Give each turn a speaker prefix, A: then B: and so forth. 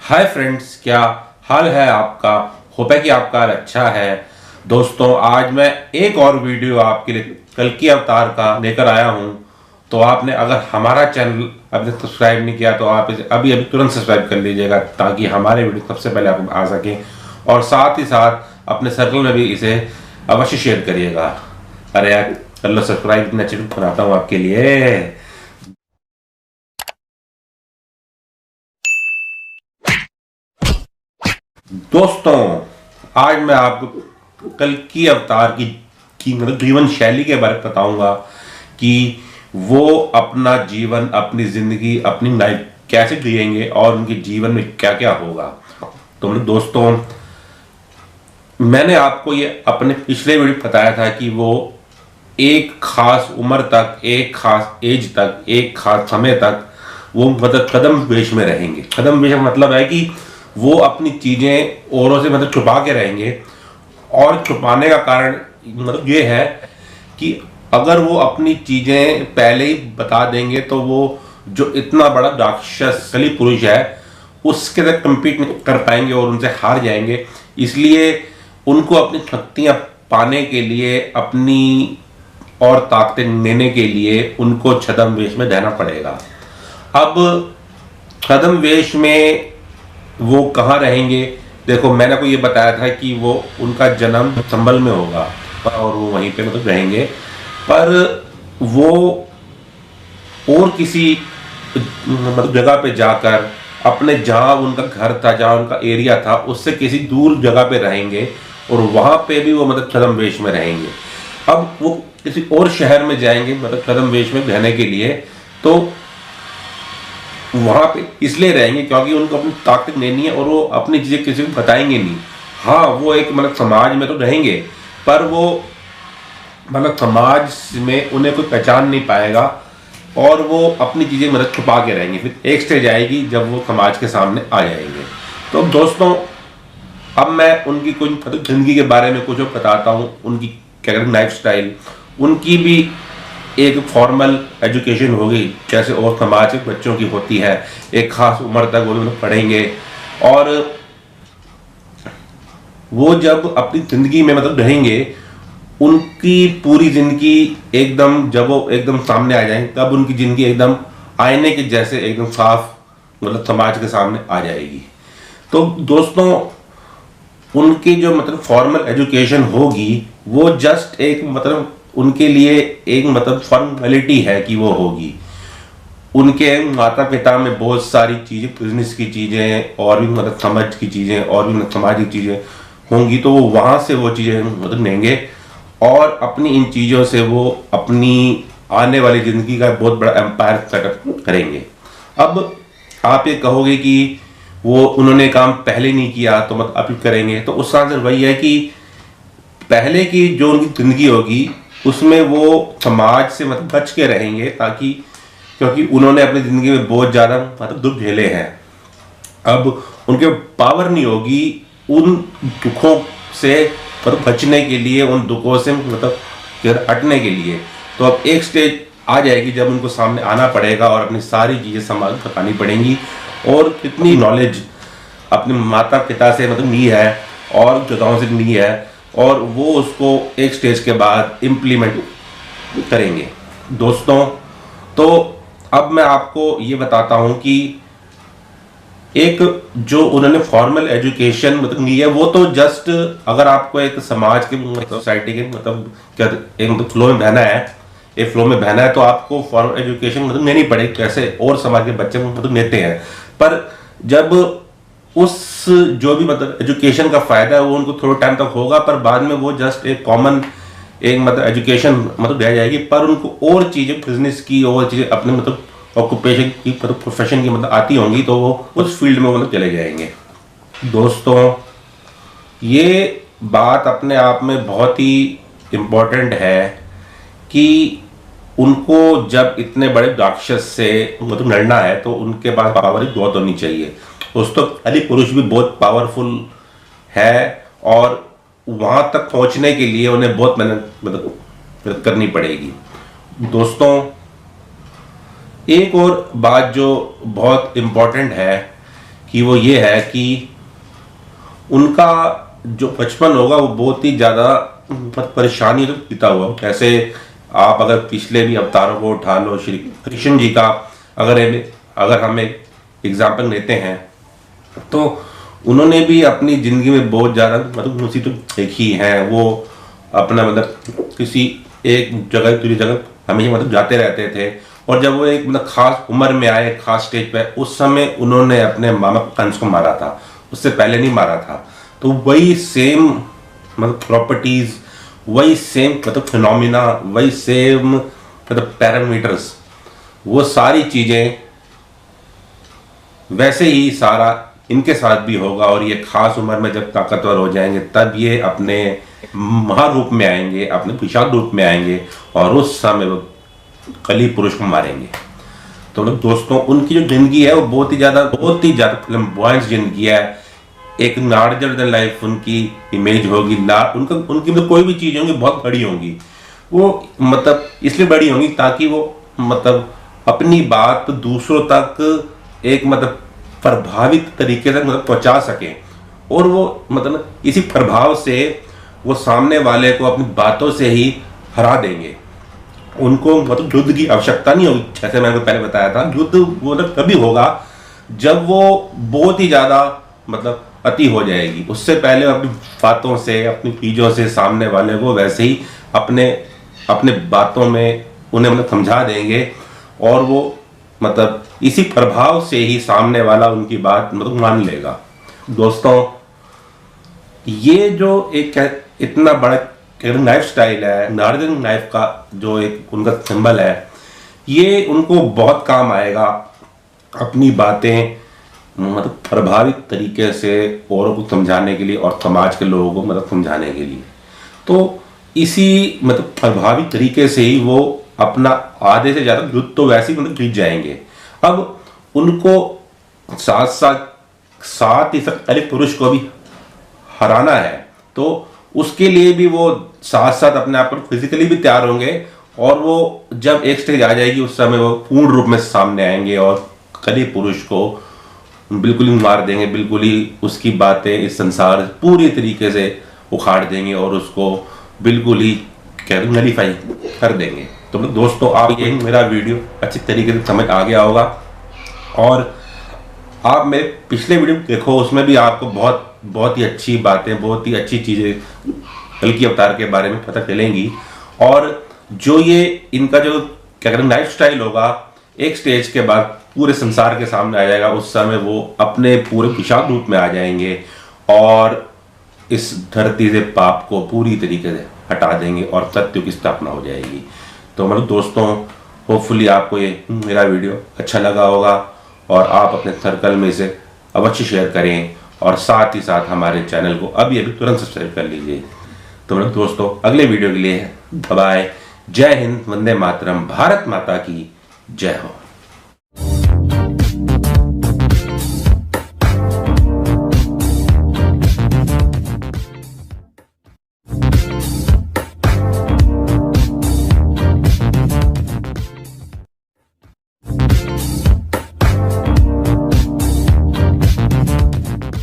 A: Hi friends, क्या हाल है आपका। होप है कि आपका हाल अच्छा है। दोस्तों, आज मैं एक और वीडियो आपके लिए कल्कि अवतार का लेकर आया हूं। तो आपने अगर हमारा चैनल अभी तक सब्सक्राइब नहीं किया तो आप इसे अभी अभी तुरंत सब्सक्राइब कर लीजिएगा, ताकि हमारे वीडियो सबसे पहले आपको आ सके। और साथ ही साथ अपने सर्कल में भी इसे अवश्य शेयर करिएगा। अरे यार, कर लो सब्सक्राइब, इतना अच्छी बनाता हूँ आपके लिए। दोस्तों, आज मैं आपको कल्कि अवतार की मतलब जीवन शैली के बारे में बताऊंगा कि वो अपना जीवन, अपनी जिंदगी, अपनी लाइफ कैसे जिएंगे और उनके जीवन में क्या क्या होगा। तो मतलब दोस्तों, मैंने आपको ये अपने पिछले वीडियो बताया था कि वो एक खास उम्र तक, एक खास एज तक, एक खास समय तक वो मतलब कदम वेश में रहेंगे। कदम वेश का मतलब है कि वो अपनी चीजें औरों से मतलब छुपा के रहेंगे। और छुपाने का कारण मतलब ये है कि अगर वो अपनी चीजें पहले ही बता देंगे तो वो जो इतना बड़ा राक्षस कली पुरुष है उसके साथ compete नहीं कर पाएंगे और उनसे हार जाएंगे। इसलिए उनको अपनी शक्तियां पाने के लिए, अपनी और ताकतें लेने के लिए उनको छद्म वेश में रहना पड़ेगा। अब छद्म वेश में वो कहाँ रहेंगे? देखो, मैंने आपको ये बताया था कि वो उनका जन्म संभल में होगा और वो वहीं पे मतलब रहेंगे। पर वो और किसी मतलब जगह पे जाकर, अपने जहाँ उनका घर था, जहाँ उनका एरिया था, उससे किसी दूर जगह पे रहेंगे और वहाँ पे भी वो मतलब छद्म वेश में रहेंगे। अब वो किसी और शहर में जाएंगे मतलब छद्म वेश में रहने के लिए, तो वहां पे इसलिए रहेंगे क्योंकि उनको अपनी ताकत लेनी है और वो अपनी चीजें किसी को बताएंगे नहीं। हाँ, वो एक मतलब समाज में तो रहेंगे, पर वो मतलब समाज में उन्हें कोई पहचान नहीं पाएगा और वो अपनी चीजें मतलब छुपा के रहेंगे। फिर एक स्टेज आएगी जब वो समाज के सामने आ जाएंगे। तो दोस्तों, अब मैं उनकी कुछ मतलब जिंदगी के बारे में कुछ बताता हूँ। उनकी क्या कहते हैं लाइफ स्टाइल, उनकी भी एक फॉर्मल एजुकेशन होगी जैसे और समाज के बच्चों की होती है। एक खास उम्र तक वो लोग पढ़ेंगे और वो जब अपनी जिंदगी में मतलब रहेंगे, उनकी पूरी जिंदगी एकदम, जब वो एकदम सामने आ जाएंगे तब उनकी जिंदगी एकदम आईने के जैसे एकदम साफ मतलब समाज के सामने आ जाएगी। तो दोस्तों, उनकी जो मतलब फॉर्मल एजुकेशन होगी वो जस्ट एक मतलब उनके लिए एक मतलब फॉर्मेलिटी है कि वो होगी। उनके माता पिता में बहुत सारी चीजें, बिजनेस की चीजें और भी मतलब समझ की चीजें और भी मतलब समाज की चीजें होंगी, तो वो वहां से वो चीजें मतलब लेंगे और अपनी इन चीजों से वो अपनी आने वाली जिंदगी का बहुत बड़ा एम्पायर सेटअप करेंगे। अब आप ये कहोगे कि वो उन्होंने काम पहले नहीं किया तो मतलब अभी करेंगे, तो उसका आंसर वही है कि पहले की जो उनकी जिंदगी होगी उसमें वो समाज से मतलब बच के रहेंगे, ताकि क्योंकि उन्होंने अपनी जिंदगी में बहुत ज्यादा मतलब दुख झेले हैं। अब उनके पावर नहीं होगी उन दुखों से मतलब बचने के लिए, उन दुखों से मतलब हटने के लिए। तो अब एक स्टेज आ जाएगी जब उनको सामने आना पड़ेगा और अपनी सारी चीजें समाज को बतानी पड़ेंगी। और कितनी नॉलेज अपने माता पिता से मतलब ली है और जगहों से ली है, और वो उसको एक स्टेज के बाद इम्प्लीमेंट करेंगे। दोस्तों, तो अब मैं आपको ये बताता हूं कि एक जो उन्होंने फॉर्मल एजुकेशन मतलब ली है वो तो जस्ट, अगर आपको एक समाज के मतलब सोसाइटी के मतलब क्या एक मतलब फ्लो में बहना है, एक फ्लो में बहना है, तो आपको फॉर्मल एजुकेशन मतलब लेनी पड़ेगी, कैसे और समाज के बच्चे मतलब लेते हैं। पर जब उस जो भी मतलब एजुकेशन का फायदा है वो उनको थोड़े टाइम तक होगा, पर बाद में वो जस्ट एक कॉमन एक मतलब एजुकेशन मतलब दिया जाएगी, पर उनको और चीजें, बिजनेस की और चीजें, अपने मतलब ऑक्यूपेशन की मतलब प्रोफेशन की मतलब आती होंगी, तो वो उस फील्ड में मतलब चले जाएंगे। दोस्तों, ये बात अपने आप में बहुत ही इम्पोर्टेंट है कि उनको जब इतने बड़े राक्षस से मतलब लड़ना है तो उनके पास पावर ही बहुत होनी चाहिए। दोस्तों, अली पुरुष भी बहुत पावरफुल है और वहां तक पहुंचने के लिए उन्हें बहुत मेहनत मतलब करनी पड़ेगी। दोस्तों, एक और बात जो बहुत इम्पोर्टेंट है कि वो ये है कि उनका जो बचपन होगा वो बहुत ही ज़्यादा परेशानी से बीता हुआ। कैसे आप अगर पिछले भी अवतारों को उठा लो, श्री कृष्ण जी का अगर हम एक एग्जाम्पल लेते हैं तो उन्होंने भी अपनी ज़िंदगी में बहुत ज़्यादा मुसीबत देखी है। वो अपना किसी एक जगह दूसरी जगह हमेशा जाते रहते थे, और जब वो एक खास उम्र में आए, खास स्टेज पे, उस समय उन्होंने अपने मामा कंस को मारा था, उससे पहले नहीं मारा था। तो वही सेम प्रॉपर्टीज, वही सेम फिनोमिना, वही सेम पैरामीटर्स, वो सारी चीज़ें वैसे ही सारा इनके साथ भी होगा। और ये खास उम्र में जब ताकतवर हो जाएंगे तब ये अपने महारूप में आएंगे, अपने विशाल रूप में आएंगे, और उस समय वो कली पुरुष को मारेंगे। तो दोस्तों, उनकी जो जिंदगी है वो बहुत ही ज़्यादा फ्लैम्बॉयंट जिंदगी है। एक लार्जर देन लाइफ उनकी इमेज होगी। उनकी कोई भी चीज़ होंगी बहुत बड़ी होंगी। वो इसलिए बड़ी होंगी ताकि वो अपनी बात दूसरों तक एक प्रभावित तरीके से पहुंचा सके, और वो इसी प्रभाव से वो सामने वाले को अपनी बातों से ही हरा देंगे। उनको युद्ध की आवश्यकता नहीं होगी। जैसे मैंने पहले बताया था, युद्ध वो तभी होगा जब वो बहुत ही ज्यादा अति हो जाएगी। उससे पहले अपनी बातों से, अपनी चीजों से सामने वाले को वैसे ही अपने बातों में उन्हें समझा देंगे, और वो इसी प्रभाव से ही सामने वाला उनकी बात मान लेगा। दोस्तों, ये जो एक इतना बड़ा लाइफ स्टाइल है, नॉर्दर्न लाइफ का जो एक उनका सिंबल है, ये उनको बहुत काम आएगा अपनी बातें प्रभावित तरीके से औरों को समझाने के लिए, और समाज के लोगों को समझाने के लिए। तो इसी प्रभावित तरीके से ही वो अपना आधे से ज्यादा युद्ध तो वैसे ही जीत जाएंगे। अब उनको साथ ही कली पुरुष को भी हराना है, तो उसके लिए भी वो साथ साथ अपने आप को फिजिकली भी तैयार होंगे, और वो जब एक स्टेज आ जाएगी उस समय वो पूर्ण रूप में सामने आएंगे और कली पुरुष को बिल्कुल ही मार देंगे, बिल्कुल ही उसकी बातें इस संसार पूरी तरीके से उखाड़ देंगे, और उसको बिल्कुल ही नलीफाई कर देंगे। तो दोस्तों, आप ये मेरा वीडियो अच्छी तरीके से समझ आ गया होगा, और आप मेरे पिछले वीडियो देखो, उसमें भी आपको बहुत ही अच्छी बातें, बहुत ही अच्छी चीज़ें कल्कि अवतार के बारे में पता चलेंगी। और जो ये इनका जो लाइफ स्टाइल होगा, एक स्टेज के बाद पूरे संसार के सामने आ जाएगा। उस समय वो अपने पूरे विशाल रूप में आ जाएंगे और इस धरती से पाप को पूरी तरीके से हटा देंगे और सत्य की स्थापना हो जाएगी। तो दोस्तों, होपफुली आपको ये मेरा वीडियो अच्छा लगा होगा, और आप अपने सर्कल में इसे अवश्य शेयर करें, और साथ ही साथ हमारे चैनल को अभी तुरंत सब्सक्राइब कर लीजिए। तो दोस्तों, अगले वीडियो के लिए बाय, जय हिंद, वंदे मातरम, भारत माता की जय हो।